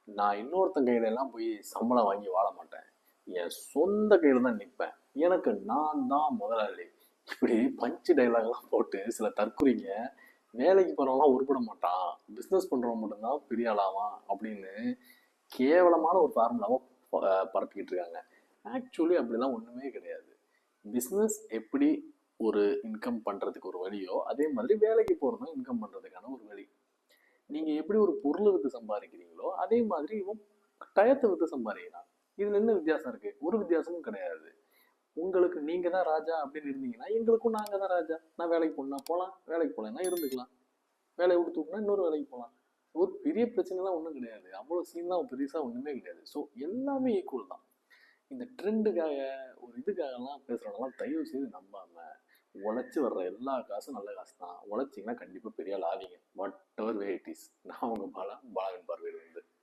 நான் இன்னொருத்தன் கையில எல்லாம் போய் சம்பளம் வாங்கி வாழ மாட்டேன். என் சொந்த கையில தான் நிற்பேன். எனக்கு நான் தான் முதலாளி. இப்படி பஞ்சு டைலாக்லாம் போட்டு சில தற்குறிங்க வேலைக்கு போறவங்களாம் உருப்பட மாட்டான், பிஸ்னஸ் பண்றவன் மட்டும்தான் பெரிய ஆளாவான் அப்படின்னு கேவலமான ஒரு ஃபார்முலாவை பரப்பிக்கிட்டு இருக்காங்க. ஆக்சுவலி அப்படிலாம் ஒண்ணுமே கிடையாது. பிஸ்னஸ் எப்படி ஒரு இன்கம் பண்றதுக்கு ஒரு வழியோ, அதே மாதிரி வேலைக்கு போறதும் இன்கம் பண்றதுக்கான ஒரு வழி. நீங்க எப்படி ஒரு பொருளை வித்து சம்பாதிக்கிறீங்களோ அதே மாதிரி இவன் டயத்தை வித்து சம்பாதிக்கிறான். இதுல என்ன வித்தியாசம் இருக்கு? ஒரு வித்தியாசமும் கிடையாது. உங்களுக்கு நீங்க தான் ராஜா அப்படின்னு இருந்தீங்கன்னா எங்களுக்கும் நாங்க தான் ராஜா. நான் வேலைக்கு போனா போகலாம், வேலைக்கு போகலன்னா இருந்துக்கலாம். வேலையை விட்டு தூக்கினா இன்னொரு வேலைக்கு போகலாம். ஒரு பெரிய பிரச்சனைலாம் ஒன்றும் கிடையாது. அவ்வளோ சீன்லாம் பெருசா ஒன்றுமே கிடையாது. ஸோ எல்லாமே ஈக்குவல் தான். இந்த ட்ரெண்டுக்காக ஒரு இதுக்காகலாம் பேசுறவங்கலாம் தயவு செய்து நம்பாம, உழைச்சி வர்ற எல்லா காசும் நல்ல காசு தான். உழைச்சிங்கன்னா கண்டிப்பாக பெரிய ஆள் ஆவீங்க. What ever way it is. நான் உங்கள் பாலா, பாலாவின் பார்வையில் வந்து